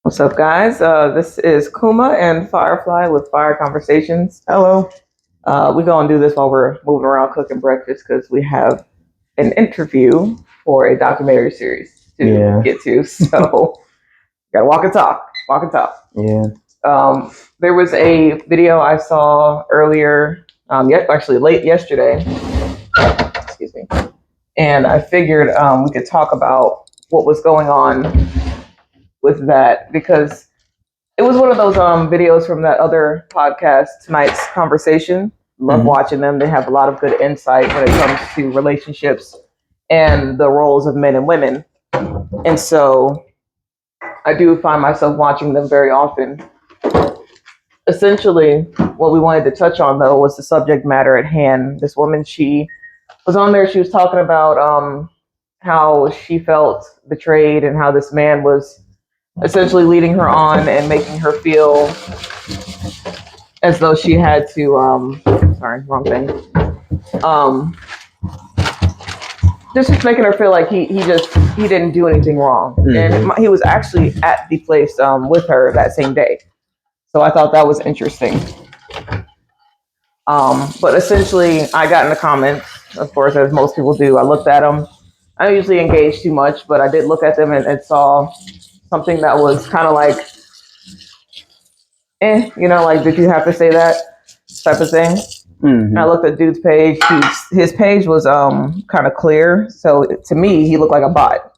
What's up, guys? This is Kuma and Firefly with Fire Conversations. Hello. We're going to do this while we're moving around cooking breakfast because we have an interview for a documentary series to get to. So, got to walk and talk. Walk and talk. Yeah. There was a video I saw earlier, actually late yesterday. Excuse me. And I figured we could talk about what was going on with that because it was one of those videos from that other podcast, Tonight's Conversation. Love watching them. They have a lot of good insight when it comes to relationships and the roles of men and women. And so I do find myself watching them very often. Essentially, what we wanted to touch on, though, was the subject matter at hand. This woman, she was on there. She was talking about how she felt betrayed and how this man was essentially leading her on and making her feel as though she had to sorry, wrong thing. Just making her feel like he didn't do anything wrong. And he was actually at the place with her that same day. So I thought that was interesting. But essentially I got in the comments, of course, as most people do. I looked at them. I don't usually engage too much, but I did look at them and saw something that was kind of like, like, did you have to say that type of thing? And I looked at dude's page. His page was kind of clear. So to me, he looked like a bot.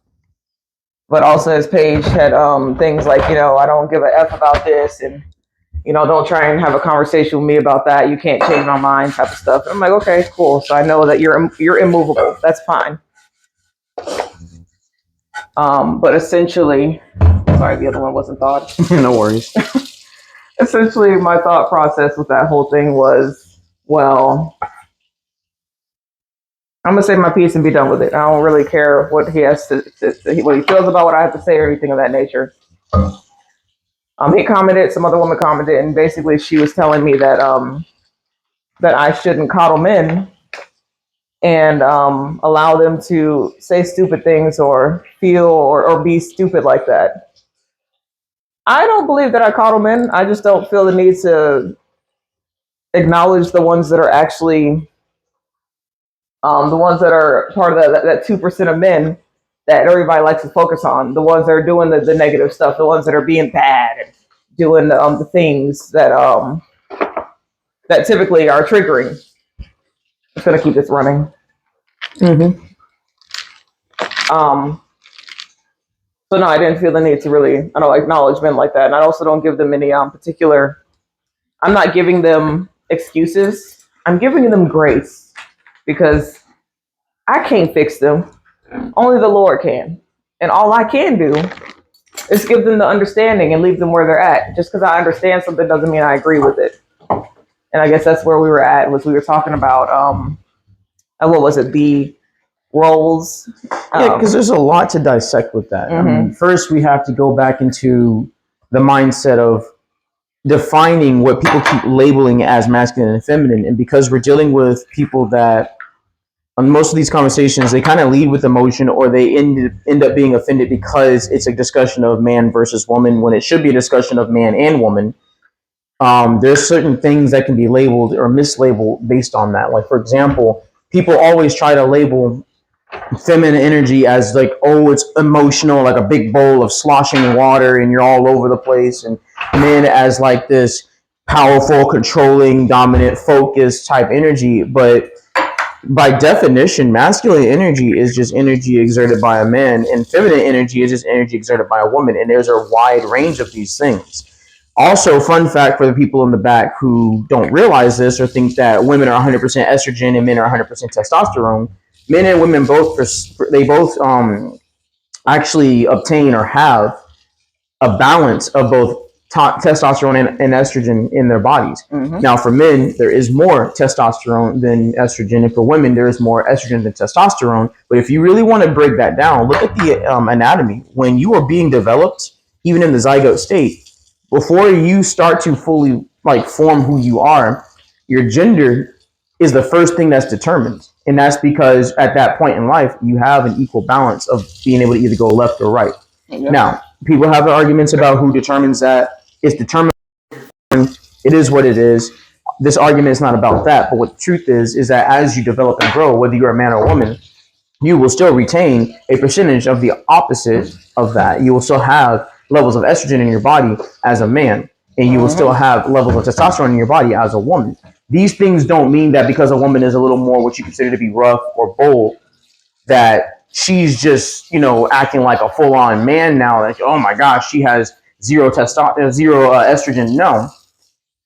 But also his page had things like, I don't give a F about this. And, don't try and have a conversation with me about that. You can't change my mind type of stuff. And I'm like, okay, cool. So I know that you're immovable. That's fine. But essentially, sorry, the other one wasn't thought. No worries. Essentially, my thought process with that whole thing was, well, I'm gonna say my piece and be done with it. I don't really care what he has what he feels about what I have to say or anything of that nature. He commented, some other woman commented, and basically she was telling me that that I shouldn't coddle men and allow them to say stupid things or feel or be stupid like that. I don't believe that I coddle men. I just don't feel the need to acknowledge the ones that are actually the ones that are part of that 2% of men that everybody likes to focus on. The ones that are doing the negative stuff, the ones that are being bad and doing the things that that typically are triggering. I'm just gonna keep this running. So no, I didn't feel the need to really, acknowledge men like that. And I also don't give them any particular, I'm not giving them excuses. I'm giving them grace because I can't fix them. Only the Lord can. And all I can do is give them the understanding and leave them where they're at. Just because I understand something doesn't mean I agree with it. And I guess that's where we were at, was we were talking about, what was it, the roles. Yeah, because there's a lot to dissect with that. I mean, first, we have to go back into the mindset of defining what people keep labeling as masculine and feminine. And because we're dealing with people that, on most of these conversations, they kind of lead with emotion, or they end up being offended because it's a discussion of man versus woman when it should be a discussion of man and woman. There's certain things that can be labeled or mislabeled based on that. Like, for example, people always try to label feminine energy as like, oh, it's emotional, like a big bowl of sloshing water and you're all over the place, and men as like this powerful, controlling, dominant, focused type energy. But by definition, masculine energy is just energy exerted by a man, and feminine energy is just energy exerted by a woman. And there's a wide range of these things. Also, fun fact for the people in the back who don't realize this or think that women are 100% estrogen and men are 100% testosterone, men and women both actually obtain or have a balance of both testosterone and estrogen in their bodies. Now, for men, there is more testosterone than estrogen, and for women, there is more estrogen than testosterone. But if you really want to break that down, look at the anatomy. When you are being developed, even in the zygote state, before you start to fully form who you are, your gender is the first thing that's determined. And that's because at that point in life, you have an equal balance of being able to either go left or right. Now, People have their arguments about who determines that. It's determined. It is what it is. This argument is not about that. But what the truth is that as you develop and grow, whether you're a man or a woman, you will still retain a percentage of the opposite of that. You will still have levels of estrogen in your body as a man, and you will still have levels of testosterone in your body as a woman. These things don't mean that because a woman is a little more what you consider to be rough or bold, that she's just, acting like a full-on man now. Like, oh my gosh, she has zero testosterone, zero estrogen. No,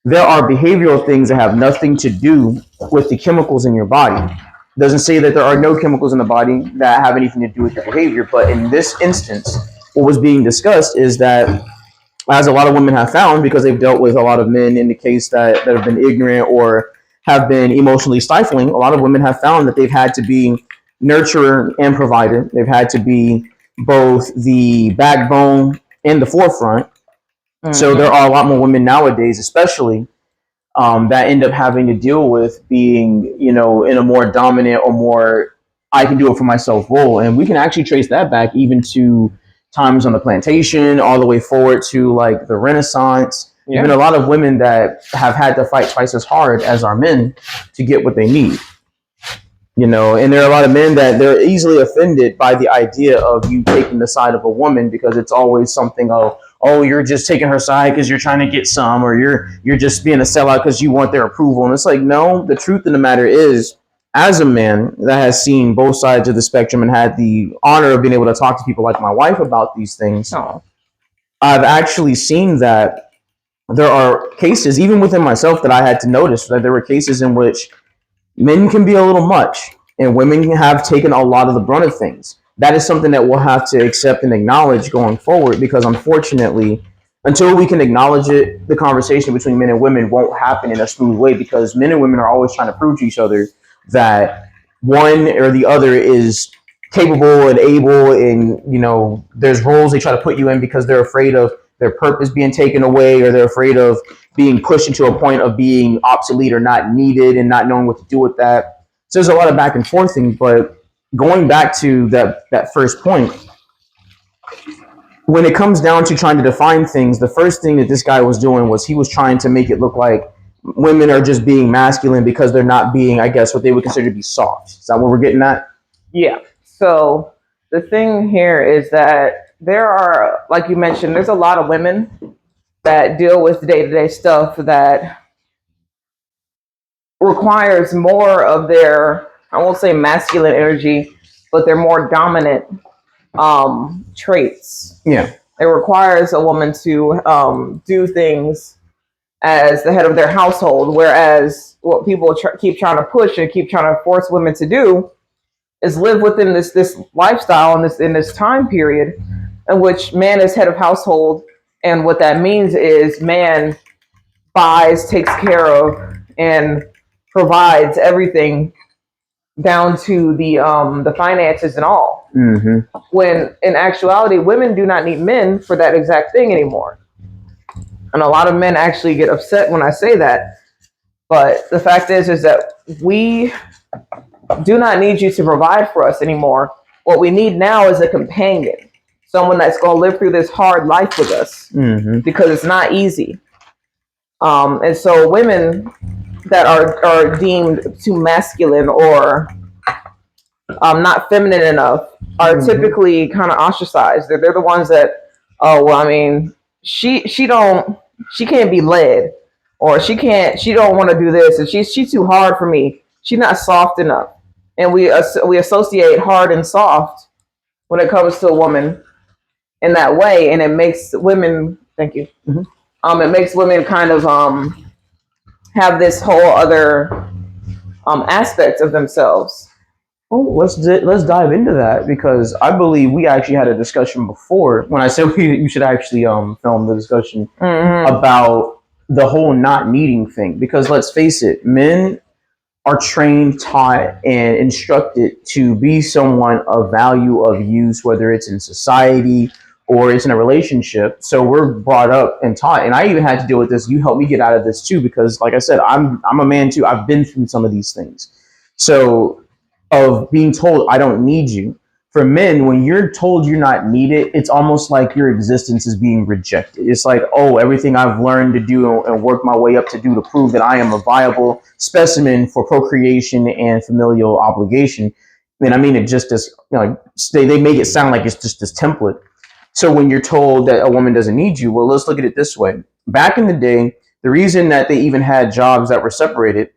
there are behavioral things that have nothing to do with the chemicals in your body. It doesn't say that there are no chemicals in the body that have anything to do with your behavior, but in this instance, what was being discussed is that, as a lot of women have found, because they've dealt with a lot of men in the case that have been ignorant or have been emotionally stifling, a lot of women have found that they've had to be nurturer and provider. They've had to be both the backbone and the forefront. So there are a lot more women nowadays, especially, that end up having to deal with being, in a more dominant or more I can do it for myself role. And we can actually trace that back even to times on the plantation, all the way forward to like the Renaissance. Yeah. There's been a lot of women that have had to fight twice as hard as our men to get what they need. And there are a lot of men that they're easily offended by the idea of you taking the side of a woman, because it's always something, oh, you're just taking her side because you're trying to get some, or you're just being a sellout because you want their approval. And it's like, no, the truth of the matter is, as a man that has seen both sides of the spectrum and had the honor of being able to talk to people like my wife about these things, I've actually seen that there are cases, even within myself, that I had to notice that there were cases in which men can be a little much and women have taken a lot of the brunt of things. That is something that we'll have to accept and acknowledge going forward, because unfortunately, until we can acknowledge it, the conversation between men and women won't happen in a smooth way, because men and women are always trying to prove to each other that one or the other is capable and able, and there's roles they try to put you in because they're afraid of their purpose being taken away, or they're afraid of being pushed into a point of being obsolete or not needed and not knowing what to do with that. So there's a lot of back and forth thing. But going back to that first point, when it comes down to trying to define things, the first thing that this guy was doing was he was trying to make it look like women are just being masculine because they're not being, I guess, what they would consider to be soft. Is that what we're getting at? Yeah. So the thing here is that there are, like you mentioned, there's a lot of women that deal with day-to-day stuff that requires more of their, I won't say masculine energy, but their more dominant traits. Yeah. It requires a woman to do things as the head of their household, whereas what people keep trying to push and keep trying to force women to do is live within this lifestyle in this time period in which man is head of household, and what that means is man buys, takes care of, and provides everything down to the finances and all. Mm-hmm. When in actuality, women do not need men for that exact thing anymore. And a lot of men actually get upset when I say that. But the fact is that we do not need you to provide for us anymore. What we need now is a companion, someone that's going to live through this hard life with us, because it's not easy. And so women that are deemed too masculine or not feminine enough are typically kind of ostracized. They're the ones that, she can't be led, or she don't want to do this, and she's too hard for me. She's not soft enough. And we associate hard and soft when it comes to a woman in that way, and it makes women, thank you. It makes women kind of have this whole other aspect of themselves. Well, let's dive into that, because I believe we actually had a discussion before. When I said you should actually film the discussion about the whole not needing thing, because let's face it, men are trained, taught, and instructed to be someone of value, of use, whether it's in society or it's in a relationship. So we're brought up and taught, and I even had to deal with this. You helped me get out of this too, because like I said, I'm a man too. I've been through some of these things. So of being told I don't need you, for men, when you're told you're not needed, it's almost like your existence is being rejected. It's like, oh, everything I've learned to do and work my way up to do to prove that I am a viable specimen for procreation and familial obligation. And I mean it just as, they make it sound like it's just this template. So when you're told that a woman doesn't need you, well, let's look at it this way. Back in the day, the reason that they even had jobs that were separated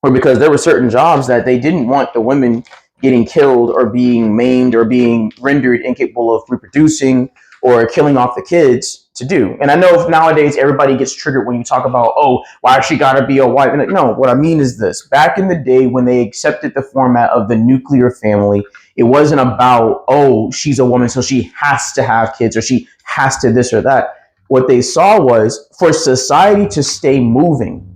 were because there were certain jobs that they didn't want the women getting killed or being maimed or being rendered incapable of reproducing or killing off the kids to do. And I know nowadays everybody gets triggered when you talk about, oh, why she gotta be a wife? And no, what I mean is this. Back in the day when they accepted the format of the nuclear family, it wasn't about, oh, she's a woman, so she has to have kids or she has to this or that. What they saw was for society to stay moving,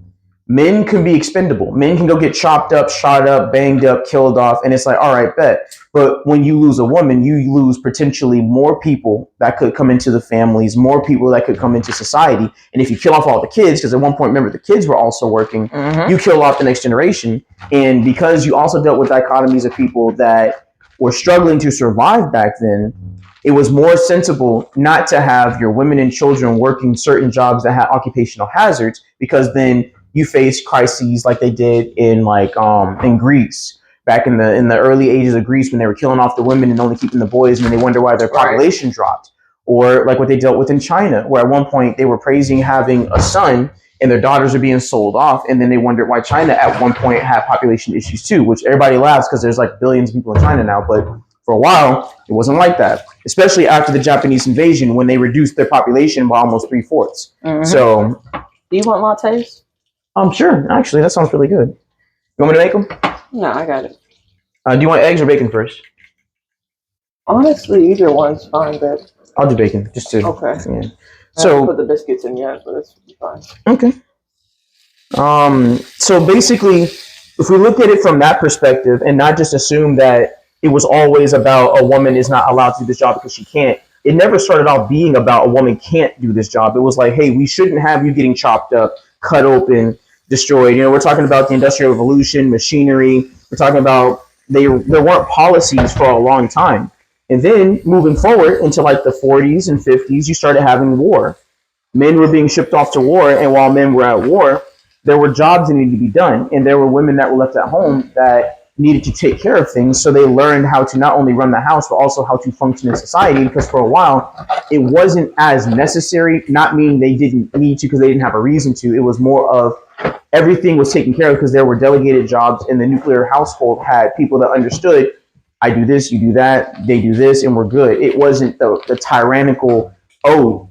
men can be expendable. Men can go get chopped up, shot up, banged up, killed off. And it's like, all right, bet. But when you lose a woman, you lose potentially more people that could come into the families, more people that could come into society. And if you kill off all the kids, because at one point, remember, the kids were also working, you kill off the next generation. And because you also dealt with dichotomies of people that were struggling to survive back then, it was more sensible not to have your women and children working certain jobs that had occupational hazards, because then you face crises like they did in Greece back in the early ages of Greece, when they were killing off the women and only keeping the boys, and then they wonder why their population dropped. Or like what they dealt with in China, where at one point they were praising having a son and their daughters are being sold off, and then they wondered why China at one point had population issues too, which everybody laughs because there's like billions of people in China now, but for a while it wasn't like that, especially after the Japanese invasion when they reduced their population by almost 3/4. So do you want lattes? Sure. Actually, that sounds really good. You want me to make them? No, I got it. Do you want eggs or bacon first? Honestly, either one's fine, but I'll do bacon, just to. okay. Yeah. I haven't put the biscuits in yet, but it's fine. Okay. So basically, if we look at it from that perspective and not just assume that it was always about a woman is not allowed to do this job because she can't, it never started out being about a woman can't do this job. It was like, hey, we shouldn't have you getting chopped up, cut open, destroyed. We're talking about the Industrial Revolution, machinery. We're talking about there weren't policies for a long time. And then moving forward into like the 40s and 50s, you started having war. Men were being shipped off to war, and while men were at war, there were jobs that needed to be done, and there were women that were left at home that needed to take care of things. So they learned how to not only run the house, but also how to function in society, because for a while, it wasn't as necessary, not meaning they didn't need to because they didn't have a reason to. It was more of everything was taken care of because there were delegated jobs, and the nuclear household had people that understood, I do this, you do that, they do this, and we're good. It wasn't the tyrannical, oh,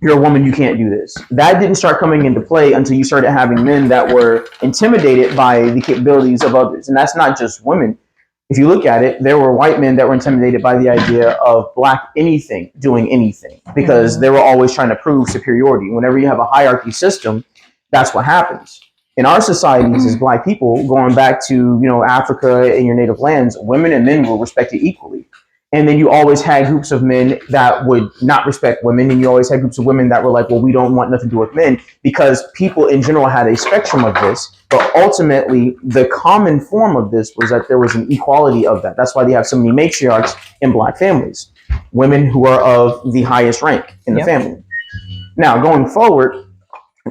you're a woman, you can't do this. That didn't start coming into play until you started having men that were intimidated by the capabilities of others. And that's not just women. If you look at it, there were white men that were intimidated by the idea of black anything doing anything, because they were always trying to prove superiority. Whenever you have a hierarchy system, that's what happens. In our societies as black people, going back to Africa and your native lands, women and men were respected equally. And then you always had groups of men that would not respect women, and you always had groups of women that were like, well, we don't want nothing to do with men, because people in general had a spectrum of this. But ultimately, the common form of this was that there was an equality of that. That's why they have so many matriarchs in black families, women who are of the highest rank in the family. Now, going forward,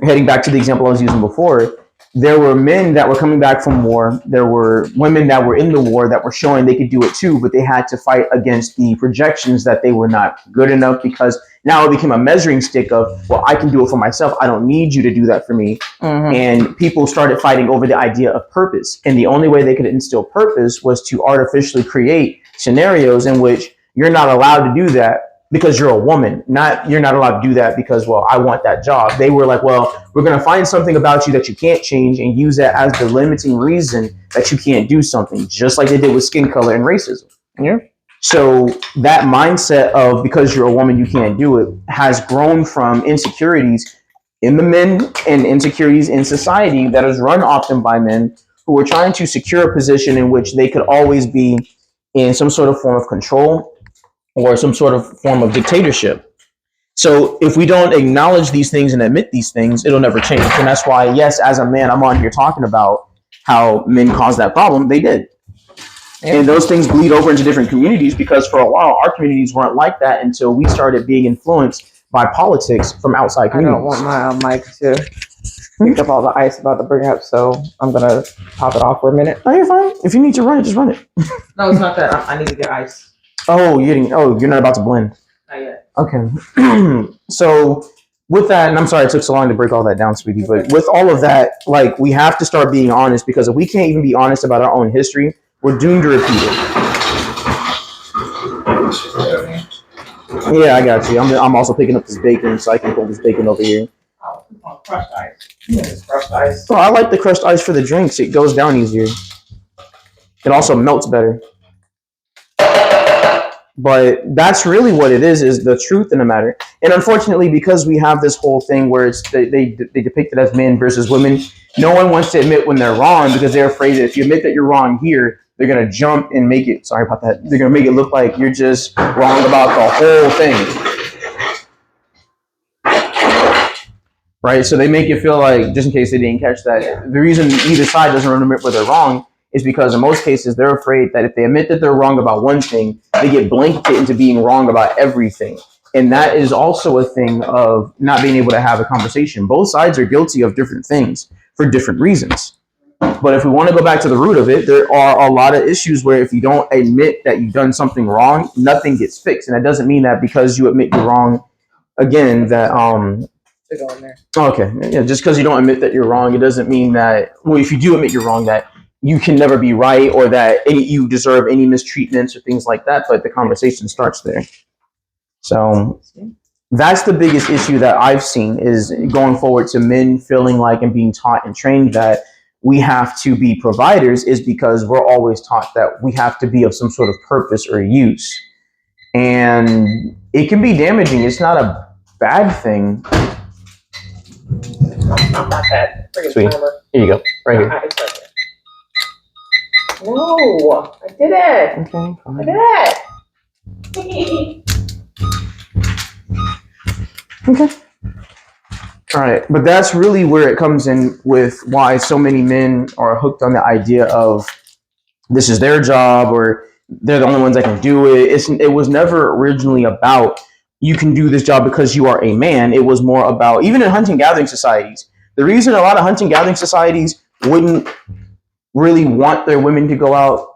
heading back to the example I was using before, there were men that were coming back from war. There were women that were in the war that were showing they could do it too, but they had to fight against the projections that they were not good enough, because now it became a measuring stick of, well, I can do it for myself. I don't need you to do that for me. And people started fighting over the idea of purpose. And the only way they could instill purpose was to artificially create scenarios in which you're not allowed to do that because you're a woman, you're not allowed to do that because, well, I want that job. They were like, well, we're going to find something about you that you can't change and use that as the limiting reason that you can't do something, just like they did with skin color and racism. Yeah. So that mindset of because you're a woman, you can't do it, has grown from insecurities in the men and insecurities in society that is run often by men who are trying to secure a position in which they could always be in some sort of form of control or some sort of form of dictatorship. So if we don't acknowledge these things and admit these things, it'll never change. And that's why, yes, as a man, I'm on here talking about how men caused that problem. They did. And those things bleed over into different communities because for a while our communities weren't like that until we started being influenced by politics from outside I communities. don't want my mic to pick up all the ice about to bring up, so I'm gonna pop it off for a minute. Oh, you're fine. If you need to run it, just run it. No, it's not that. I need to get ice. Oh, you're not about to blend. Not yet. Okay. So with that, and I'm sorry it took so long to break all that down, sweetie, but with all of that, like we have to start being honest because if we can't even be honest about our own history, we're doomed to repeat it. Yeah, I got you. I'm also picking up this bacon so I can pull this bacon over here. Oh, crushed ice. It's crushed ice. Oh, I like the crushed ice for the drinks. It goes down easier. It also melts better. But that's really what it is the truth in the matter. And unfortunately, because we have this whole thing where it's they depict it as men versus women, no one wants to admit when they're wrong because they're afraid that if you admit that you're wrong here, they're going to jump and make it, sorry about that, they're going to make it look like you're just wrong about the whole thing. Right? So they make you feel like, just in case they didn't catch that, the reason either side doesn't want to admit where they're wrong is because in most cases they're afraid that if they admit that they're wrong about one thing, they get blanketed into being wrong about everything. And that is also a thing of not being able to have a conversation. Both sides are guilty of different things for different reasons. But if we want to go back to the root of it, there are a lot of issues where if you don't admit that you've done something wrong, nothing gets fixed. And that doesn't mean that because you admit you're wrong, again, that okay, yeah, just because you don't admit that you're wrong, it doesn't mean that, well, if you do admit you're wrong, that you can never be right or that you deserve any mistreatments or things like that, but the conversation starts there. So that's the biggest issue that I've seen is going forward to men feeling like and being taught and trained that we have to be providers is because we're always taught that we have to be of some sort of purpose or use. And it can be damaging. It's not a bad thing. Not bad. Sweet. Here you go. Right here. No, I did it. Okay. I did it. Okay. All right. But that's really where it comes in with why so many men are hooked on the idea of this is their job or they're the only ones that can do it. It was never originally about you can do this job because you are a man. It was more about, even in hunting gathering societies, the reason a lot of hunting gathering societies wouldn't really want their women to go out,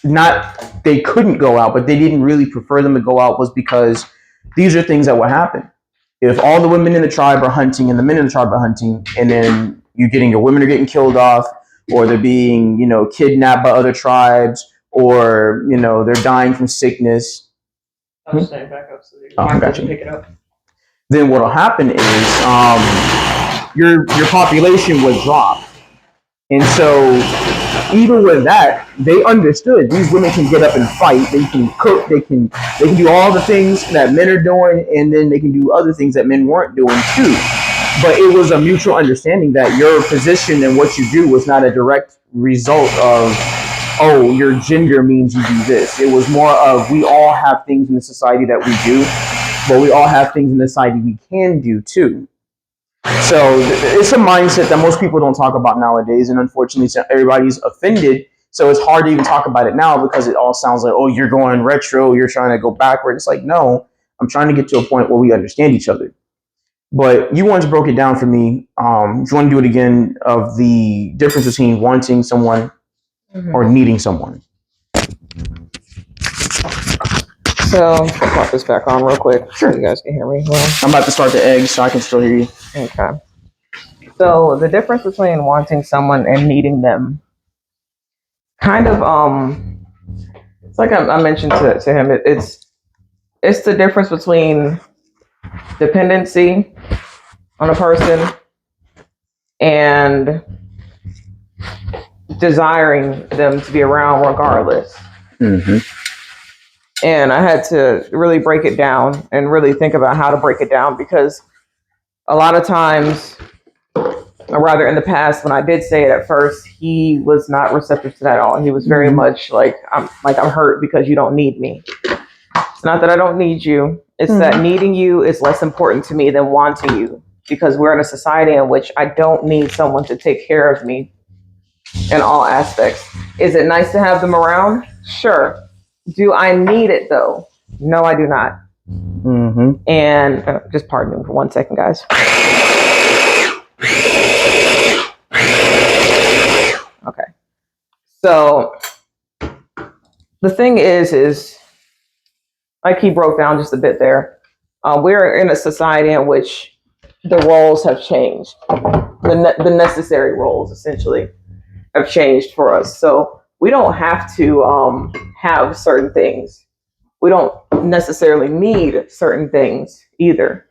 not they couldn't go out, but they didn't really prefer them to go out was because these are things that would happen. If all the women in the tribe are hunting and the men in the tribe are hunting, and then your women are getting killed off, or they're being, kidnapped by other tribes, or, they're dying from sickness. I'm staying back up so you can pick it up. Then what'll happen is your population would drop. And so even with that, they understood these women can get up and fight, they can cook, they can do all the things that men are doing, and then they can do other things that men weren't doing too. But it was a mutual understanding that your position and what you do was not a direct result of, oh, your gender means you do this. It was more of we all have things in the society that we do, but we all have things in the society we can do too. So it's a mindset that most people don't talk about nowadays, and unfortunately everybody's offended, so it's hard to even talk about it now because it all sounds like, oh, you're going retro, you're trying to go backward. It's like, no, I'm trying to get to a point where we understand each other. But you once broke it down for me. If you want to do it again, of the difference between wanting someone or needing someone. So I'll pop this back on real quick so you guys can hear me well. I'm about to start the eggs so I can still hear you. Okay. So the difference between wanting someone and needing them, kind of, it's like I mentioned to him, it's the difference between dependency on a person and desiring them to be around regardless. Mm-hmm. And I had to really break it down and really think about how to break it down, because a lot of times, or rather in the past, when I did say it at first, he was not receptive to that at all. He was very much like, I'm hurt because you don't need me. It's not that I don't need you. It's that needing you is less important to me than wanting you, because we're in a society in which I don't need someone to take care of me in all aspects. Is it nice to have them around? Sure. Do I need it though? No, I do not. Mm-hmm. And just pardon me for 1 second, guys. Okay. So the thing is like he broke down just a bit there. We're in a society in which the roles have changed. The necessary roles essentially have changed for us. So we don't have to have certain things. We don't necessarily need certain things either.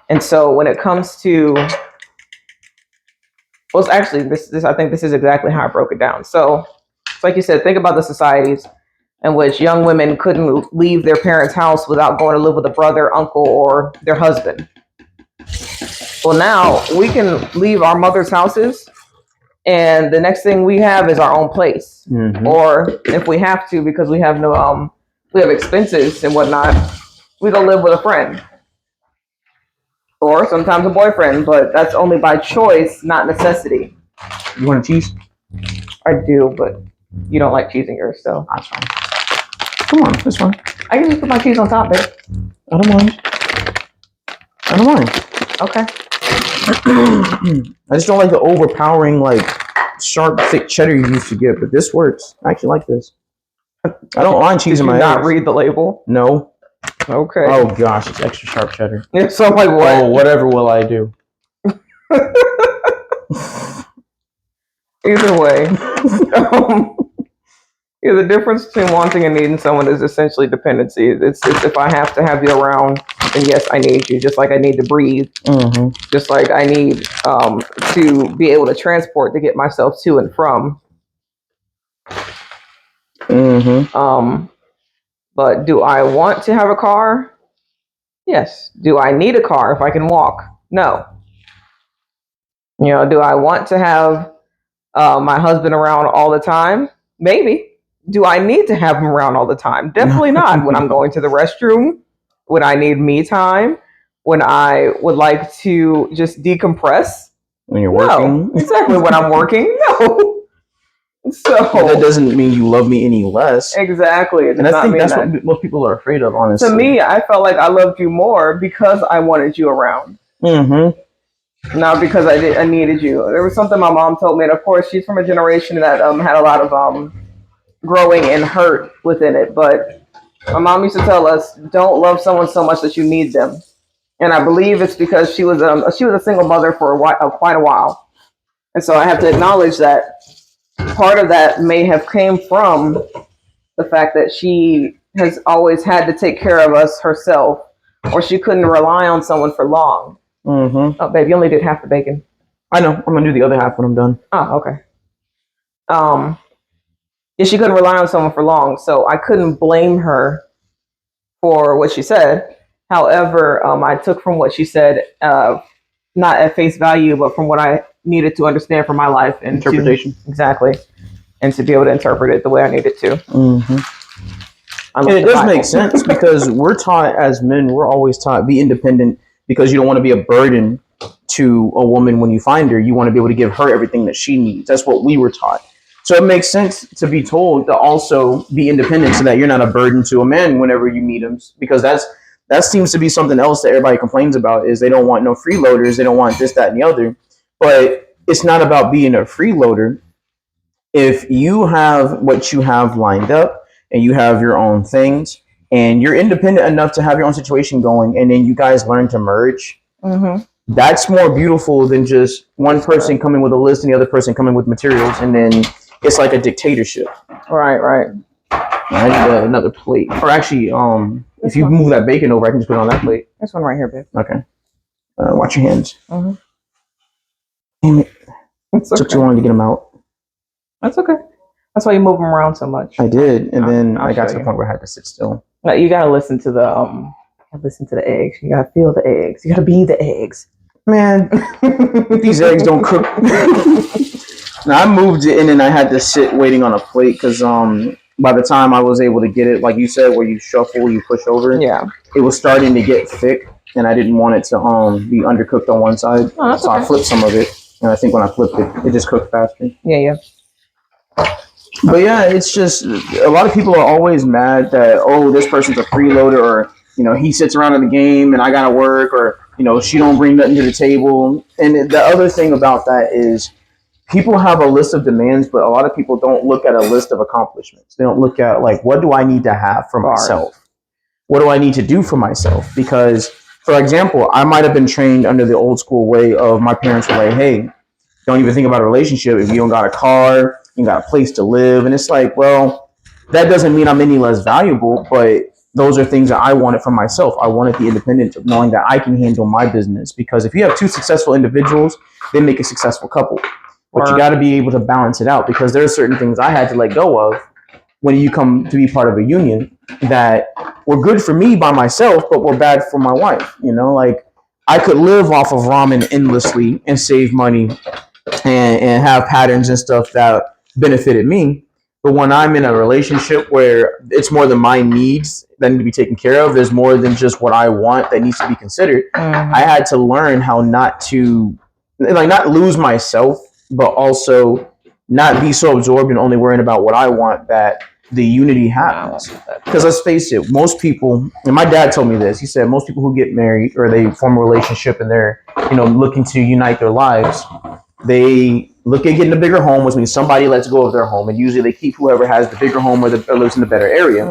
And so when it comes to, well, it's actually this I think this is exactly how I broke it down. So it's like you said, think about the societies in which young women couldn't leave their parents' house without going to live with a brother, uncle, or their husband. Well, now we can leave our mother's houses, and the next thing we have is our own place. Mm-hmm. Or if we have to, because we have no we have expenses and whatnot, we go live with a friend. Or sometimes a boyfriend, but that's only by choice, not necessity. You want a cheese? I do, but you don't like cheese in yours, so. That's fine. Come on, that's fine. I can just put my cheese on top, babe. I don't mind. I don't mind. Okay. I just don't like the overpowering, like, sharp, thick cheddar you used to get, but this works. I actually like this. I don't mind cheese in my not eggs. Read the label? No. Okay. Oh gosh, it's extra sharp cheddar. Yeah, so I'm like, what? Oh, whatever will I do? Either way. Yeah, the difference between wanting and needing someone is essentially dependency. It's if I have to have you around, then yes, I need you. Just like I need to breathe. Mm-hmm. Just like I need to be able to transport to get myself to and from. Mm-hmm. But do I want to have a car? Yes. Do I need a car if I can walk? No. You know, do I want to have my husband around all the time? Maybe. Do I need to have him around all the time? Definitely not. When I'm going to the restroom, when I need me time, when I would like to just decompress. When you're working? No. Exactly. When I'm working? No. So but that doesn't mean you love me any less. Exactly. And I think that's what most people are afraid of, honestly. To me, I felt like I loved you more because I wanted you around. Mm-hmm. Not because I needed you. There was something my mom told me, and of course, she's from a generation that had a lot of growing and hurt within it. But my mom used to tell us, "Don't love someone so much that you need them." And I believe it's because she was a single mother for quite a while, and so I have to acknowledge that part of that may have came from the fact that she has always had to take care of us herself, or she couldn't rely on someone for long. Mm-hmm. Oh, babe, you only did half the bacon. I know. I'm gonna do the other half when I'm done. Oh, okay. Yeah, she couldn't rely on someone for long, so I couldn't blame her for what she said. However, I took from what she said, not at face value, but from what I needed to understand for my life and Interpretation. Exactly. And to be able to interpret it the way I needed to. Mm-hmm. And it does make sense because we're taught as men, we're always taught be independent because you don't want to be a burden to a woman when you find her. You want to be able to give her everything that she needs. That's what we were taught. So it makes sense to be told to also be independent so that you're not a burden to a man whenever you meet him, because that seems to be something else that everybody complains about is they don't want no freeloaders. They don't want this, that, and the other. But it's not about being a freeloader. If you have what you have lined up and you have your own things and you're independent enough to have your own situation going and then you guys learn to merge, that's more beautiful than just one person coming with a list and the other person coming with materials, and then it's like a dictatorship. Right. I need another plate. Or actually, if you move that bacon over, I can just put it on that plate. This one right here, babe. Okay. Watch your hands. Mm-hmm. Damn it. It's okay. Took too long to get them out. That's okay. That's why you move them around so much. I did, and then I'll I got to show the you. point where I had to sit still. You gotta listen to the eggs. You gotta feel the eggs. You gotta be the eggs. Man, these eggs don't cook. Now I moved it in and I had to sit waiting on a plate because by the time I was able to get it, like you said, where you shuffle, you push over, Yeah. it was starting to get thick, and I didn't want it to be undercooked on one side, Oh, that's so okay. I flipped some of it, and I think when I flipped it, it just cooked faster. Yeah. But yeah, it's just a lot of people are always mad that, oh, this person's a freeloader, or he sits around in the game and I gotta work, or she don't bring nothing to the table. And the other thing about that is people have a list of demands, but a lot of people don't look at a list of accomplishments. They don't look at, like, what do I need to have for myself? What do I need to do for myself? Because, for example, I might have been trained under the old school way of my parents were like, hey, don't even think about a relationship if you don't got a car, you got a place to live. And it's like, well, that doesn't mean I'm any less valuable, but those are things that I wanted for myself. I wanted the independence of knowing that I can handle my business. Because if you have two successful individuals, they make a successful couple. But you got to be able to balance it out, because there are certain things I had to let go of when you come to be part of a union that were good for me by myself, but were bad for my wife. Like, I could live off of ramen endlessly and save money and have patterns and stuff that benefited me. But when I'm in a relationship where it's more than my needs that need to be taken care of, there's more than just what I want that needs to be considered. I had to learn how not to, like, not lose myself, but also not be so absorbed and only worrying about what I want that the unity happens. Because let's face it, most people, and my dad told me this, he said most people who get married or they form a relationship and they're looking to unite their lives, they look at getting a bigger home, which means somebody lets go of their home, and usually they keep whoever has the bigger home or lives in the better area.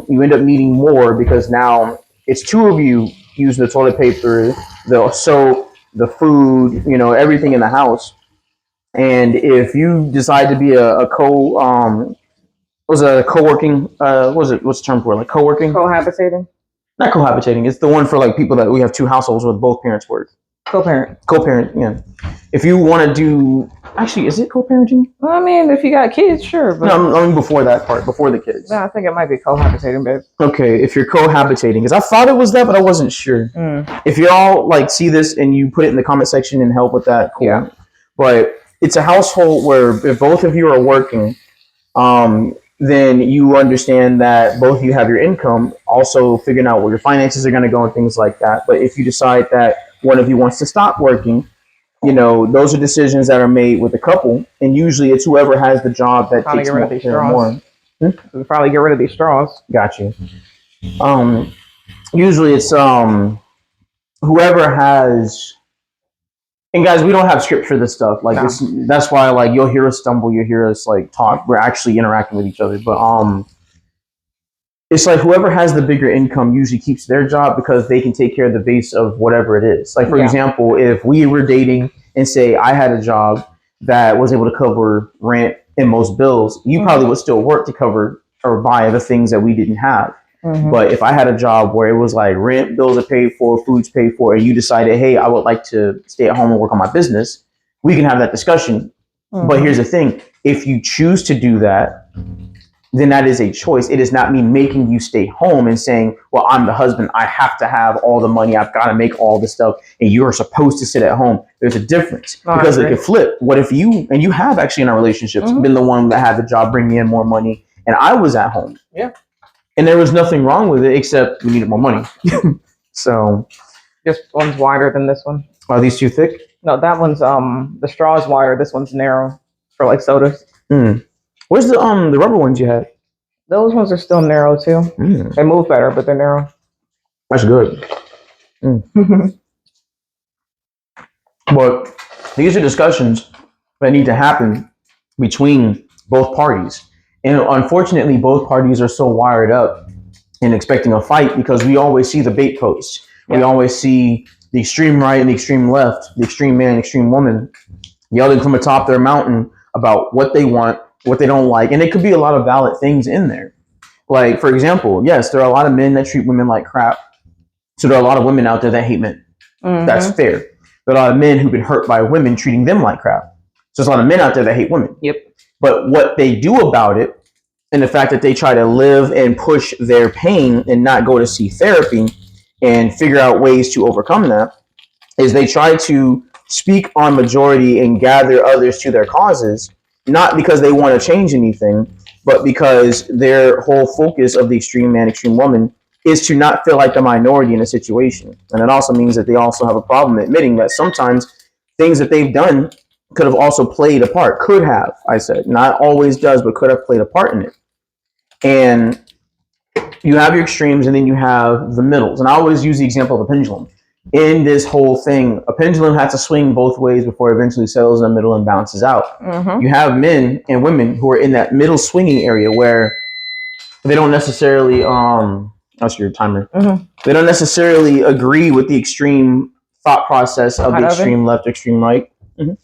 You end up needing more because now it's two of you using the toilet paper, the soap, the food, everything in the house. And if you decide to be a co-working, what's the term for it? Like co-working? Cohabitating? Not cohabitating. It's the one for like people that we have two households where both parents work. Co-parent, yeah. If you want to do, actually, is it co-parenting? Well, I mean, if you got kids, sure. But no, I mean before that part, before the kids. No, I think it might be cohabitating, babe. Okay, if you're cohabitating, because I thought it was that, but I wasn't sure. If y'all like see this and you put it in the comment section and help with that, cool. Yeah. But it's a household where if both of you are working, then you understand that both of you have your income, also figuring out where your finances are going to go and things like that. But if you decide that one of you wants to stop working, those are decisions that are made with the couple, and usually it's whoever has the job that takes more. Probably get rid of these straws. Got you. Usually it's whoever has. And guys, we don't have script for this stuff. Like this, that's why like you'll hear us stumble, you'll hear us like talk. We're actually interacting with each other, but it's like whoever has the bigger income usually keeps their job because they can take care of the base of whatever it is. Like, for example, if we were dating and say I had a job that was able to cover rent and most bills, you probably would still work to cover or buy the things that we didn't have. But if I had a job where it was like rent, bills are paid for, food's paid for, and you decided, hey, I would like to stay at home and work on my business, we can have that discussion. But here's the thing. If you choose to do that, then that is a choice. It is not me making you stay home and saying, well, I'm the husband. I have to have all the money. I've got to make all this stuff. And you're supposed to sit at home. There's a difference because it could flip. What if you, and you have actually in our relationships been the one that had the job bringing in more money and I was at home. Yeah. And there was nothing wrong with it except we needed more money. So. This one's wider than this one. Are these too thick? No, that one's, the straw is wider. This one's narrow for like sodas. Where's the rubber ones you had? Those ones are still narrow too. They move better, but they're narrow. That's good. But these are discussions that need to happen between both parties. And unfortunately, both parties are so wired up and expecting a fight because we always see the bait posts. Yeah. We always see the extreme right and the extreme left, the extreme man and extreme woman yelling from atop their mountain about what they want, what they don't like. And it could be a lot of valid things in there. Like, for example, yes, there are a lot of men that treat women like crap. So there are a lot of women out there that hate men. That's fair. There are a lot of men who've been hurt by women treating them like crap. So there's a lot of men out there that hate women. Yep. But what they do about it, and the fact that they try to live and push their pain and not go to see therapy and figure out ways to overcome that, is they try to speak on majority and gather others to their causes, not because they want to change anything, but because their whole focus of the extreme man, extreme woman is to not feel like the minority in a situation. And it also means that they also have a problem admitting that sometimes things that they've done could have also played a part. Could have, I said, not always does, but could have played a part in it. And you have your extremes, and then you have the middles. And I always use the example of a pendulum. In this whole thing, a pendulum has to swing both ways before it eventually settles in the middle and bounces out. Mm-hmm. You have men and women who are in that middle swinging area where they don't necessarily that's your timer. Mm-hmm. They don't necessarily agree with the extreme thought process of the extreme left, extreme right. Mm-hmm.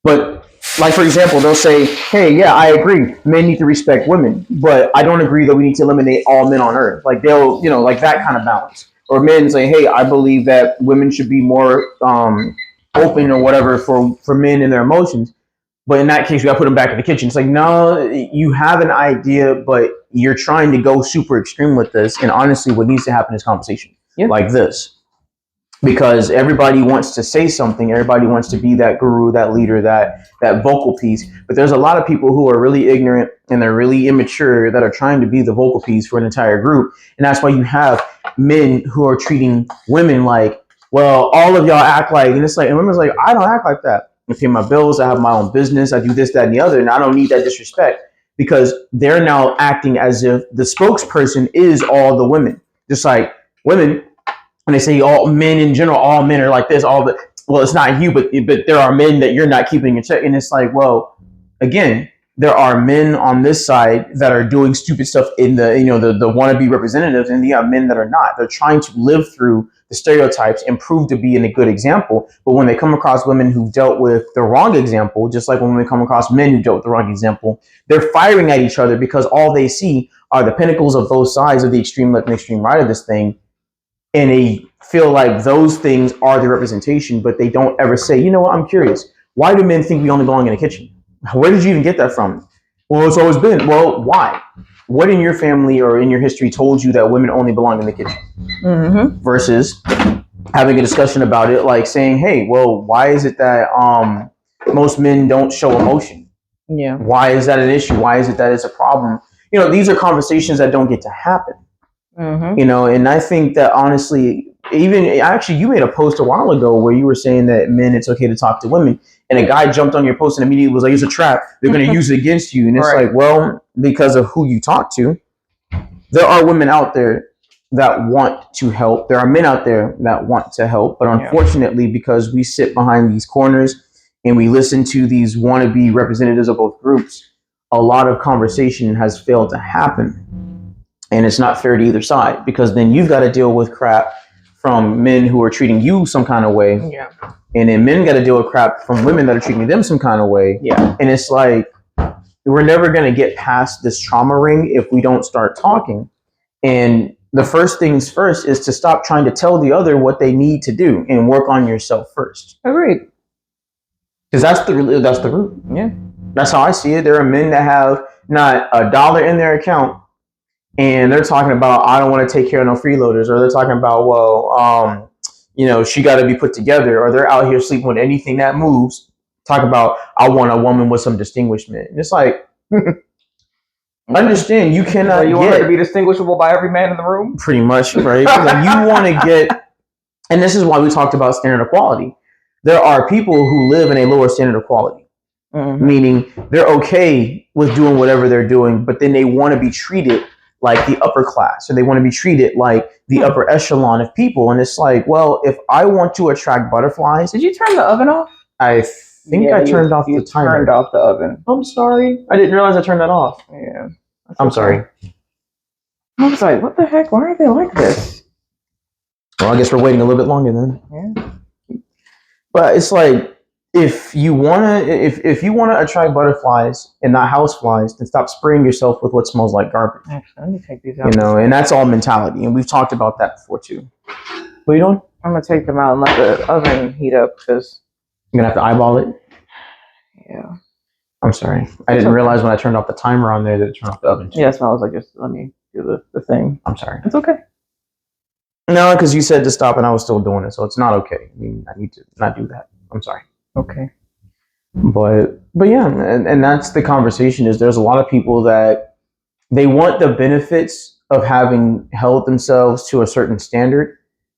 But like, for example, they'll say, hey, yeah, I agree, men need to respect women, but I don't agree that we need to eliminate all men on earth. Like, they'll, like that kind of balance. Or men say, hey, I believe that women should be more open or whatever for men and their emotions. But in that case, we got to put them back in the kitchen. It's like, no, you have an idea, but you're trying to go super extreme with this. And honestly, what needs to happen is conversation like this. Because everybody wants to say something. Everybody wants to be that guru, that leader, that vocal piece. But there's a lot of people who are really ignorant and they're really immature that are trying to be the vocal piece for an entire group. And that's why you have men who are treating women like, well, all of y'all act like, and it's like, and women's like, I don't act like that. I pay my bills. I have my own business. I do this, that, and the other. And I don't need that disrespect, because they're now acting as if the spokesperson is all the women. Just like women, when they say all men in general, all men are like this, well, it's not you, but there are men that you're not keeping in check. And it's like, well, again, there are men on this side that are doing stupid stuff in the wannabe representatives, and you have men that are not. They're trying to live through the stereotypes and prove to be in a good example. But when they come across women who dealt with the wrong example, just like when we come across men who dealt with the wrong example, they're firing at each other because all they see are the pinnacles of both sides of the extreme left and extreme right of this thing. And they feel like those things are the representation, but they don't ever say, you know what, I'm curious. Why do men think we only belong in the kitchen? Where did you even get that from? Well, it's always been. Well, why? What in your family or in your history told you that women only belong in the kitchen? Mm-hmm. Versus having a discussion about it, like saying, hey, well, why is it that most men don't show emotion? Yeah. Why is that an issue? Why is it that it's a problem? These are conversations that don't get to happen. Mm-hmm. And I think that honestly, you made a post a while ago where you were saying that men, it's okay to talk to women. And a guy jumped on your post and immediately was like, it's a trap. They're going to use it against you. And it's like, well, because of who you talk to, there are women out there that want to help. There are men out there that want to help. But unfortunately, because we sit behind these corners and we listen to these wannabe representatives of both groups, a lot of conversation has failed to happen. And it's not fair to either side, because then you've got to deal with crap from men who are treating you some kind of way. Yeah. And then men got to deal with crap from women that are treating them some kind of way. Yeah. And it's like, we're never going to get past this trauma ring if we don't start talking. And the first things first is to stop trying to tell the other what they need to do and work on yourself first. Agreed. Because that's the root. Yeah. That's how I see it. There are men that have not $1 in their account, and they're talking about, I don't want to take care of no freeloaders, or they're talking about, well, she got to be put together, or they're out here sleeping with anything that moves. Talk about, I want a woman with some distinguishment. And it's like, understand, you cannot you want her to be distinguishable by every man in the room? Pretty much, right? Like, you want to get, and this is why we talked about standard of quality. There are people who live in a lower standard of quality, meaning they're okay with doing whatever they're doing, but then they want to be treated like the upper class, or they want to be treated like the upper echelon of people. And it's like, well, if I want to attract butterflies. Did you turn the oven off? I think I turned off the timer. Turned off the oven. I'm sorry. I didn't realize I turned that off. Yeah. I'm sorry. I was like, what the heck? Why are they like this? Well, I guess we're waiting a little bit longer then. Yeah. But it's like, if you wanna attract butterflies and not houseflies, then stop spraying yourself with what smells like garbage. Actually, let me take these out. And that's all mentality, and we've talked about that before too. What are you doing? I'm gonna take them out and let the oven heat up, because you're gonna have to eyeball it. Yeah. I'm sorry. I didn't realize when I turned off the timer on there that it turned off the oven too. Yeah, so I was like, just let me do the thing. I'm sorry. It's okay. No, because you said to stop and I was still doing it, so it's not okay. I mean, I need to not do that. I'm sorry. Okay. But yeah, and that's the conversation. Is there's a lot of people that they want the benefits of having held themselves to a certain standard,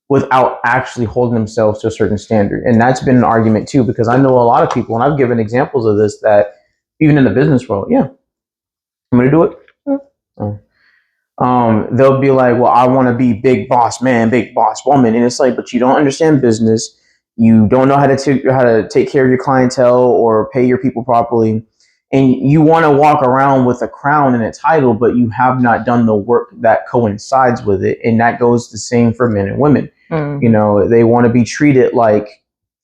without actually holding themselves to a certain standard. And that's been an argument too, because I know a lot of people, and I've given examples of this, that even in the business world, yeah, I'm going to do it. They'll be like, well, I want to be big boss man, big boss woman. And it's like, but you don't understand business. You don't know how to take care of your clientele or pay your people properly. And you want to walk around with a crown and a title, but you have not done the work that coincides with it. And that goes the same for men and women. You know, they want to be treated like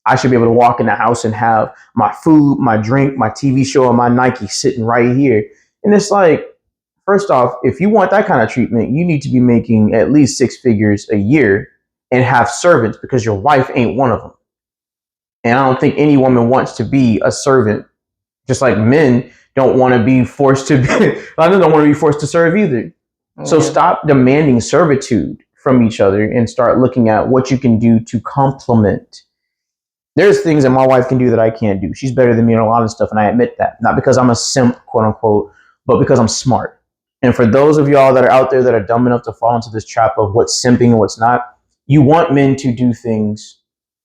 I should be able to walk in the house and have my food, my drink, my TV show, and my Nike sitting right here. And it's like, first off, if you want that kind of treatment, you need to be making at least 6 figures a year and have servants, because your wife ain't one of them. And I don't think any woman wants to be a servant, just like men don't want to be forced to be, I don't want to be forced to serve either. So stop demanding servitude from each other and start looking at what you can do to complement. There's things that my wife can do that I can't do. She's better than me in a lot of stuff, and I admit that. Not because I'm a simp, quote unquote, but because I'm smart. And for those of y'all that are out there that are dumb enough to fall into this trap of what's simping and what's not, you want men to do things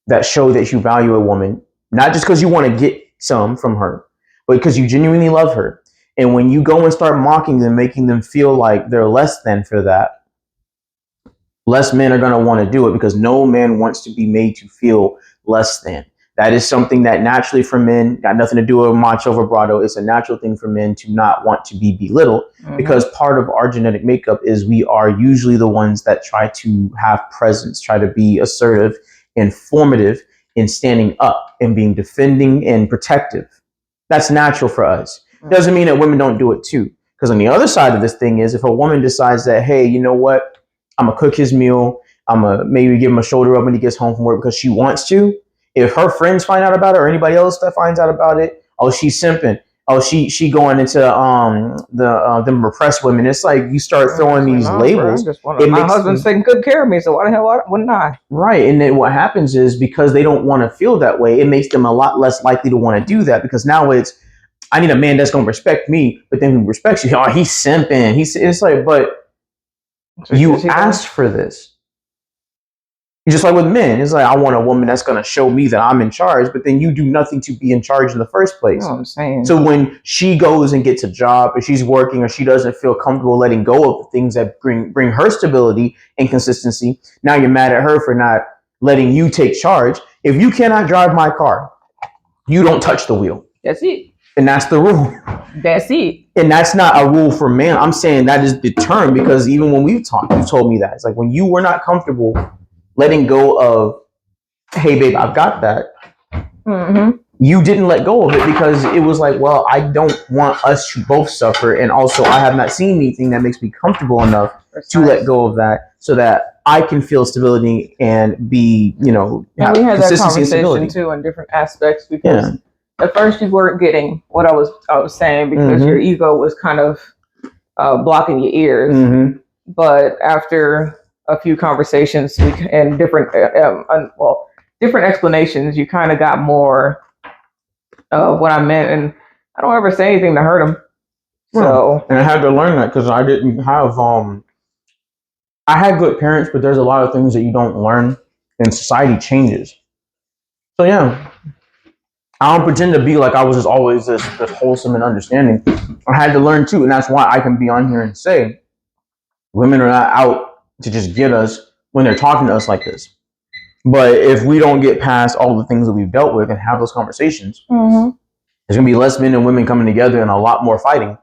that show that you value a woman, not just because you want to get some from her, but because you genuinely love her. And when you go and start mocking them, making them feel like they're less than for that, less men are going to want to do it, because no man wants to be made to feel less than. That is something that naturally for men, got nothing to do with macho vibrato. It's a natural thing for men to not want to be belittled, because part of our genetic makeup is we are usually the ones that try to have presence, try to be assertive, informative, in standing up and being defending and protective. That's natural for us. Doesn't mean that women don't do it too. Because on the other side of this thing is, if a woman decides that, hey, you know what, I'm going to cook his meal, I'm going to maybe give him a shoulder rub when he gets home from work because she wants to. If her friends find out about it, or anybody else that finds out about it, oh, she's simping. Oh, she going into the repressed women. It's like you start throwing these labels. My husband's taking good care of me, so why the hell wouldn't I? Right, and then what happens is, because they don't want to feel that way, it makes them a lot less likely to want to do that, because now it's, I need a man that's going to respect me, but then who respects you? Oh, he's simping. It's like, but you asked for this. Just like with men, it's like, I want a woman that's going to show me that I'm in charge, but then you do nothing to be in charge in the first place. You know what I'm saying? So when she goes and gets a job, or she's working, or she doesn't feel comfortable letting go of the things that bring her stability and consistency, now you're mad at her for not letting you take charge. If you cannot drive my car, you don't touch the wheel. That's it. And that's the rule. That's it. And that's not a rule for men. I'm saying that is the term, because even when we've talked, you told me that. It's like, when you were not comfortable letting go of, hey, babe, I've got that. You didn't let go of it because it was like, well, I don't want us to both suffer. And also, I have not seen anything that makes me comfortable enough to let go of that, so that I can feel stability and be, you know, and we had that conversation too in different aspects, because at first you weren't getting what I was saying, because your ego was kind of blocking your ears. But after a few conversations and different different explanations, you kind of got more of what I meant, and I don't ever say anything to hurt him. So, and I had to learn that, because I didn't have I had good parents, but there's a lot of things that you don't learn, and society changes. So yeah, I don't pretend to be like I was just always this wholesome and understanding. I had to learn too, and that's why I can be on here and say, women are not out to just get us when they're talking to us like this. But if we don't get past all the things that we've dealt with and have those conversations, there's going to be less men and women coming together and a lot more fighting.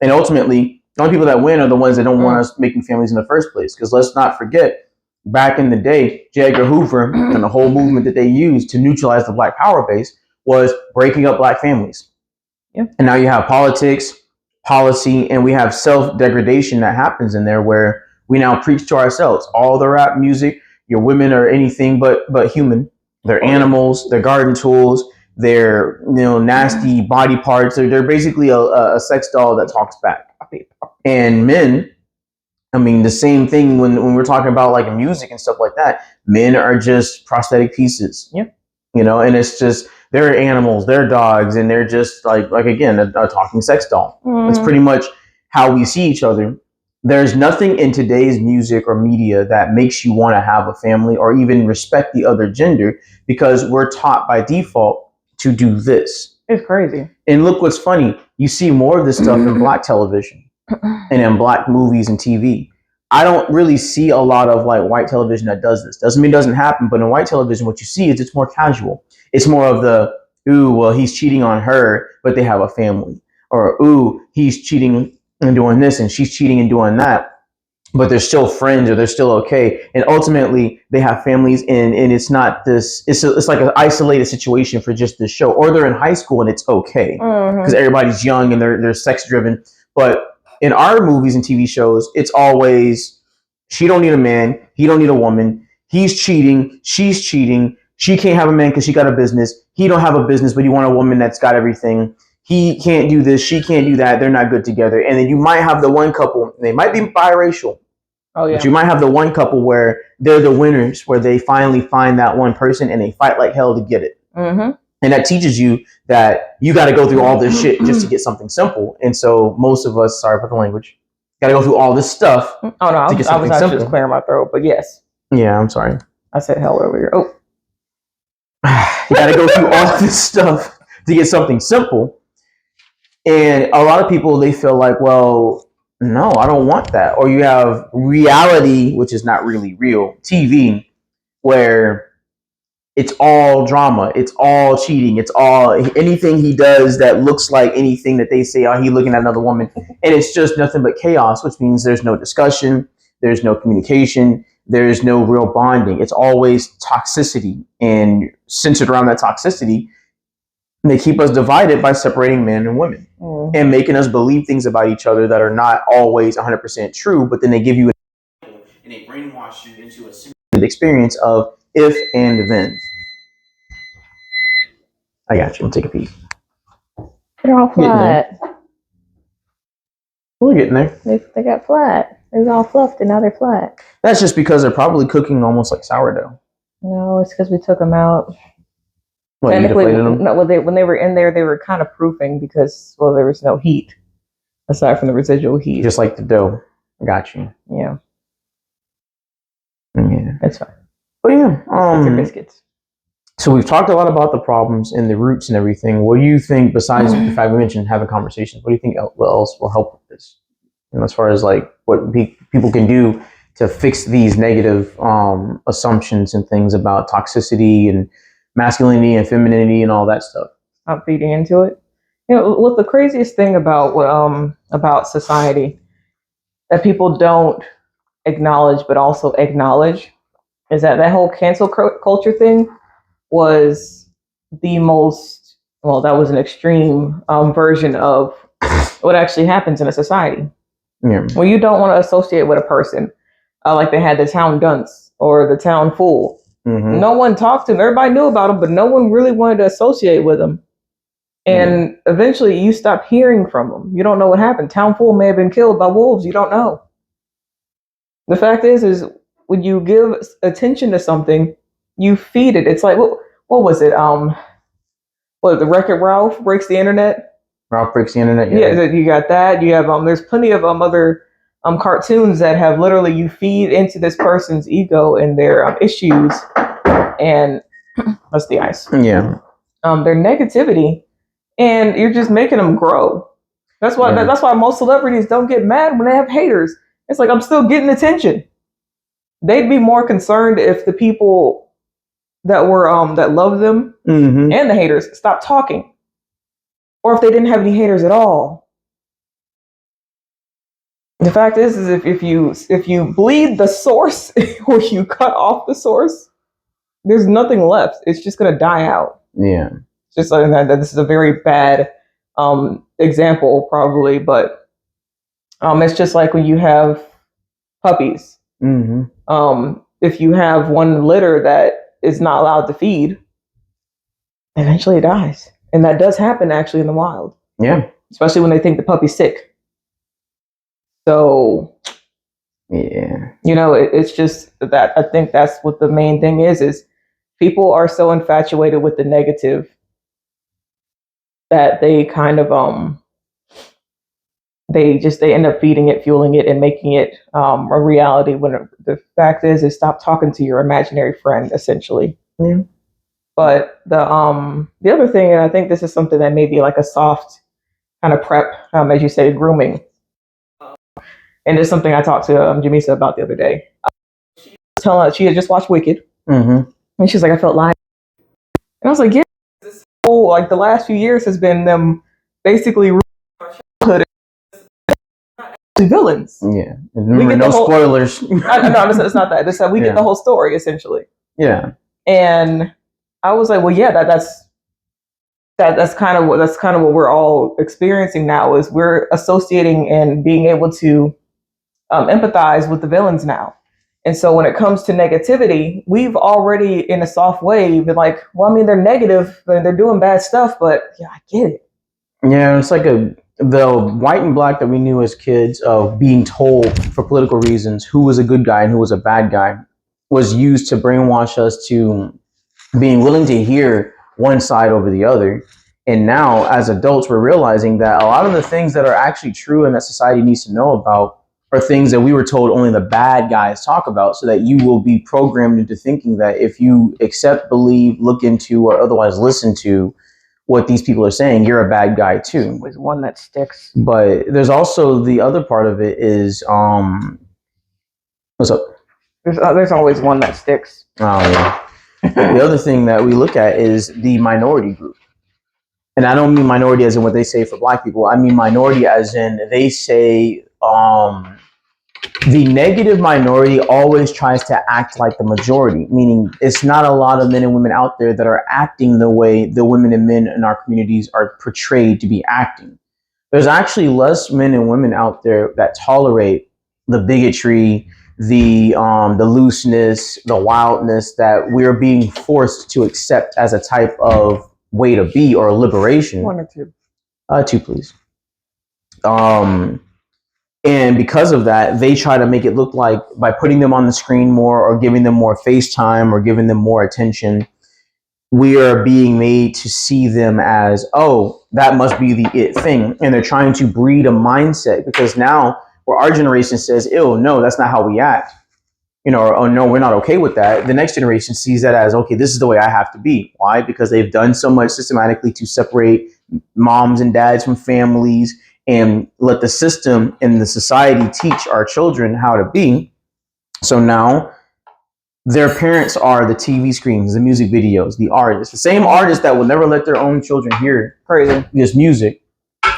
And ultimately, the only people that win are the ones that don't want us making families in the first place. Because let's not forget, back in the day, J. Edgar Hoover and the whole movement that they used to neutralize the Black power base was breaking up Black families. And now you have politics, policy, and we have self-degradation that happens in there, where we now preach to ourselves. All the rap music, your women are anything but human. They're animals, they're garden tools, they're, you know, nasty body parts. They're basically a sex doll that talks back. And men, I mean, the same thing when we're talking about like music and stuff like that. Men are just prosthetic pieces. You know, and it's just, they're animals, they're dogs, and they're just like again, a talking sex doll. It's pretty much how we see each other. there's nothing in today's music or media that makes you want to have a family or even respect the other gender, because we're taught by default to do this. It's crazy. And look what's funny. You see more of this stuff in black television and in black movies and TV. I don't really see a lot of like white television that does this. Doesn't mean it doesn't happen, but in white television, what you see is it's more casual. It's more of the, ooh, well, he's cheating on her, but they have a family. Or, ooh, he's cheating and doing this and she's cheating and doing that, but they're still friends or they're still okay. And ultimately they have families, and it's not this, it's like an isolated situation for just this show. Or they're in high school and it's okay because everybody's young and they're sex driven. But in our movies and TV shows, it's always, she don't need a man, he don't need a woman, he's cheating, she's cheating, she can't have a man because she got a business, he don't have a business, but you want a woman that's got everything. He can't do this, she can't do that, they're not good together. And then you might have the one couple, they might be biracial, but you might have the one couple where they're the winners, where they finally find that one person and they fight like hell to get it. And that teaches you that you got to go through all this shit just to get something simple. And so most of us, sorry for the language, got to go through all this stuff. Oh no, I was actually just clearing my throat, but yes. Yeah, I'm sorry. I said hell earlier. Oh. You got to go through all this stuff to get something simple. And a lot of people, they feel like, well, no, I don't want that. Or you have reality, which is not really real, TV, where it's all drama, it's all cheating, it's all anything he does that looks like anything that they say, oh, he looking at another woman. And it's just nothing but chaos, which means there's no discussion, there's no communication, there's no real bonding. It's always toxicity, and centered around that toxicity, they keep us divided by separating men and women and making us believe things about each other that are not always 100% true, but then they give you and they brainwash you into a simulated experience of if and then. I got you. I'll take a peek. They're all flat. We're getting there. They got flat. It was all fluffed and now they're flat. That's just because they're probably cooking almost like sourdough. No, it's because we took them out. What, you deflated them? No, when they were in there, they were kind of proofing because, well, there was no heat aside from the residual heat. Just like the dough. Got you. Yeah. Yeah. That's fine. But yeah. They're biscuits. So we've talked a lot about the problems and the roots and everything. What do you think, besides the fact we mentioned having conversations, what do you think else will help with this? And as far as like what people can do to fix these negative assumptions and things about toxicity and masculinity and femininity and all that stuff. I'm feeding into it. You know, what the craziest thing about society that people don't acknowledge but also acknowledge is that whole cancel culture thing was the most, well, that was an extreme version of what actually happens in a society. Yeah. When you don't want to associate with a person, like they had the town dunce or the town fool. No one talked to him. Everybody knew about him, but no one really wanted to associate with him. And eventually you stop hearing from him. You don't know what happened. Town fool may have been killed by wolves. You don't know. The fact is when you give attention to something, you feed it. It's like, what was it? The Wreck-It Ralph breaks the internet. Ralph breaks the internet. Yeah, you got that. You have there's plenty of other cartoons that have literally, you feed into this person's ego and their issues, and that's the ice. Yeah. Their negativity, and you're just making them grow. That's why that's why most celebrities don't get mad when they have haters. It's like, I'm still getting attention. They'd be more concerned if the people that were that love them and the haters stopped talking, or if they didn't have any haters at all. The fact is if you bleed the source or you cut off the source, there's nothing left. It's just gonna die out. Yeah. It's just like that. This is a very bad example, probably, but it's just like when you have puppies. If you have one litter that is not allowed to feed, eventually it dies, and that does happen actually in the wild. Yeah. Especially when they think the puppy's sick. So, yeah, it's just that I think that's what the main thing is people are so infatuated with the negative that they kind of they end up feeding it, fueling it, and making it a reality. When the fact is stop talking to your imaginary friend, essentially. Yeah. But the other thing, and I think this is something that may be like a soft kind of prep, as you say, grooming, and it's something I talked to Jamisa about the other day. Telling her she had just watched Wicked, and she's like, I felt like, and I was like, yeah, this whole like the last few years has been them basically childhood villains. Yeah, remember, no spoilers. No, it's not that. It's that we get the whole story essentially. Yeah, and I was like, well, yeah, that's kind of what we're all experiencing now. Is we're associating and being able to empathize with the villains now. And so when it comes to negativity, we've already, in a soft way, been like, well, I mean, they're negative, they're doing bad stuff, but yeah, I get it. Yeah, it's like the white and black that we knew as kids of being told for political reasons who was a good guy and who was a bad guy was used to brainwash us to being willing to hear one side over the other. And now, as adults, we're realizing that a lot of the things that are actually true and that society needs to know about are things that we were told only the bad guys talk about, so that you will be programmed into thinking that if you accept, believe, look into, or otherwise listen to what these people are saying, you're a bad guy too. With one that sticks. But there's also the other part of it is, what's up? There's always one that sticks. Oh, yeah. The other thing that we look at is the minority group. And I don't mean minority as in what they say for black people. I mean minority as in they say the negative minority always tries to act like the majority, meaning it's not a lot of men and women out there that are acting the way the women and men in our communities are portrayed to be acting. There's actually less men and women out there that tolerate the bigotry, the looseness, the wildness that we're being forced to accept as a type of way to be or liberation. One or two. Two, please. And because of that, they try to make it look like by putting them on the screen more or giving them more FaceTime or giving them more attention, we are being made to see them as, oh, that must be the it thing. And they're trying to breed a mindset, because now where our generation says, ew, no, that's not how we act, you know, or oh, no, we're not okay with that. The next generation sees that as, okay, this is the way I have to be. Why? Because they've done so much systematically to separate moms and dads from families and let the system and the society teach our children how to be. So now their parents are the TV screens, the music videos, the artists, the same artists that will never let their own children hear this music,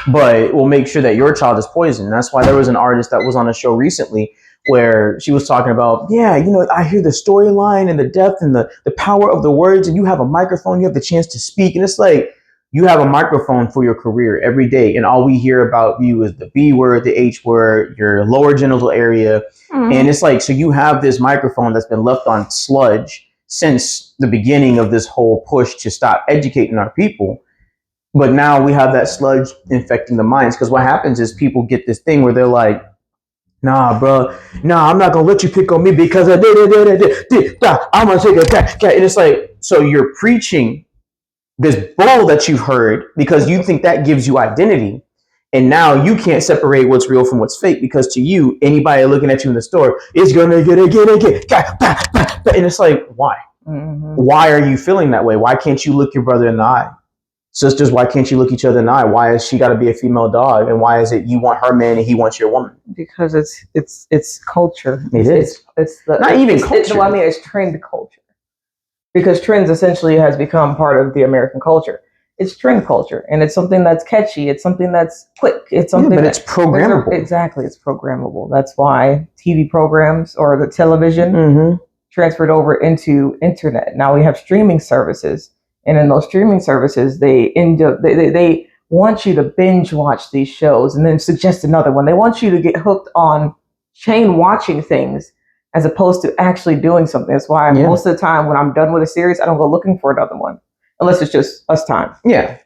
but will make sure that your child is poisoned. That's why there was an artist that was on a show recently where she was talking about, yeah, you know, I hear the storyline and the depth and the power of the words, and you have a microphone, you have the chance to speak. And it's like, you have a microphone for your career every day, and all we hear about you is the B word, the H word, your lower genital area. And it's like, so you have this microphone that's been left on sludge since the beginning of this whole push to stop educating our people. But now we have that sludge infecting the minds, because what happens is people get this thing where they're like, nah, bro, nah, I'm not going to let you pick on me because I did. I'm going to take a cat. And it's like, so you're preaching this bull that you've heard because you think that gives you identity. And now you can't separate what's real from what's fake, because to you, anybody looking at you in the store is going to get. And it's like, why? Mm-hmm. Why are you feeling that way? Why can't you look your brother in the eye? Sisters, why can't you look each other in the eye? Why has she got to be a female dog? And why is it you want her man and he wants your woman? Because it's culture. It's not even culture. I mean, it's trend culture. Because trends essentially has become part of the American culture. It's trend culture, and it's something that's catchy. It's something that's quick. It's something but it's programmable. Exactly, it's programmable. That's why TV programs or the television transferred over into internet. Now we have streaming services, and in those streaming services, they want you to binge watch these shows and then suggest another one. They want you to get hooked on chain watching things, as opposed to actually doing something. That's why most of the time when I'm done with a series, I don't go looking for another one, unless it's just us time. Yeah.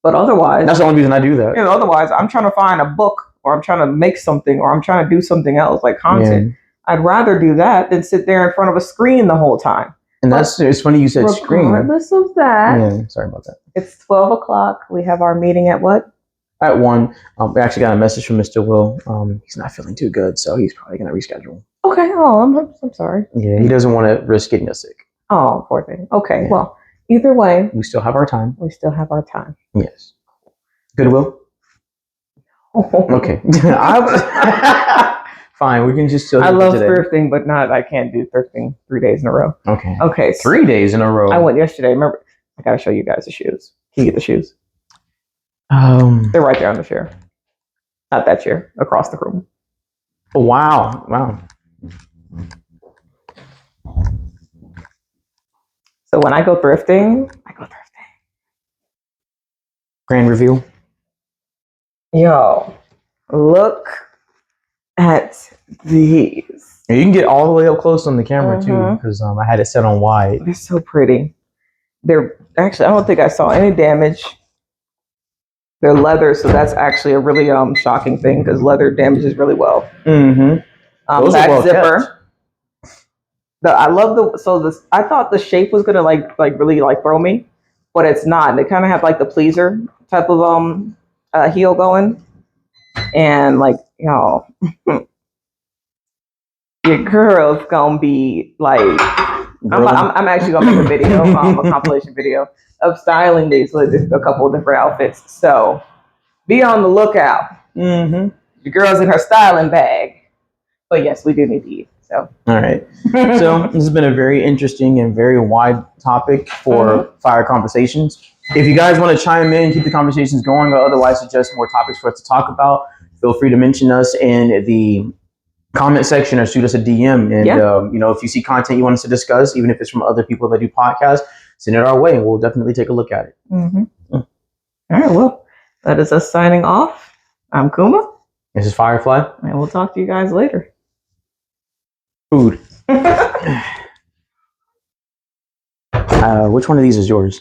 But otherwise... That's the only reason I do that. You know, otherwise, I'm trying to find a book, or I'm trying to make something, or I'm trying to do something else, like content. Yeah. I'd rather do that than sit there in front of a screen the whole time. And it's funny you said screen. Regardless of that... Yeah, sorry about that. It's 12 o'clock. We have our meeting at what? at 1. We actually got a message from Mr. Will. He's not feeling too good, so he's probably going to reschedule. Okay. Oh, I'm sorry. Yeah, he doesn't want to risk getting us sick. Oh, poor thing. Okay. Yeah. Well, either way, We still have our time. we still have our time. Yes. Goodwill? Okay. Fine, we can just still. I love thrifting, but I can't do thrifting 3 days in a row. Okay. Okay. 3 days in a row. I went yesterday. Remember, I gotta show you guys the shoes. Can you get the shoes? They're right there on the chair. Not that chair, across the room. Wow. Wow. So when I go thrifting, I go thrifting. Grand reveal. Yo, look at these. And you can get all the way up close on the camera too, because I had it set on wide. They're so pretty. They're actually, I don't think I saw any damage. They're leather, so that's actually a really shocking thing because leather damages really well. Mm-hmm. Those Back are well zipper. kept. I love I thought the shape was gonna like really like throw me, but it's not. They kind of have like the pleaser type of heel going, and like y'all, your girl's gonna be like. I'm actually gonna make a video, a compilation video of styling these with a couple of different outfits. So be on the lookout. Mm-hmm. Your girl's in her styling bag. But yes, we do need to eat. So all right. So this has been a very interesting and very wide topic for Fire Conversations. If you guys want to chime in, keep the conversations going, or otherwise suggest more topics for us to talk about, feel free to mention us in the comment section or shoot us a DM. And if you see content you want us to discuss, even if it's from other people that do podcasts, send it our way and we'll definitely take a look at it. All right, well, that is us signing off. I'm Kuma. This is Firefly. And we'll talk to you guys later. Food. Which one of these is yours?